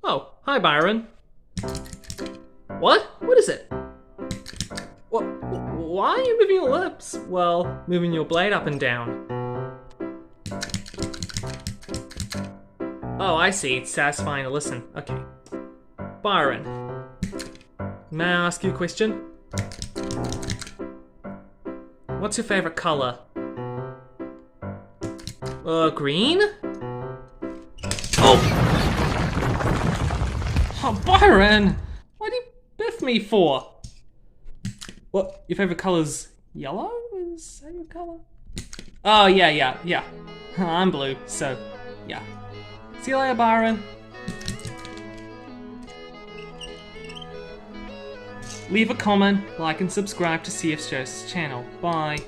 Oh, hi Byron. What? What is it? What? Why are you moving your lips? Well, moving your blade up and down. Oh, I see. It's satisfying to listen. Okay. Byron, may I ask you a question? What's your favorite color? Green? Oh! Oh, Byron! What did you biff me for? What, your favorite color's yellow? Is that your color? Oh, yeah. I'm blue, so, yeah. See you later, Byron. Leave a comment, like and subscribe to CF Joseph's channel. Bye.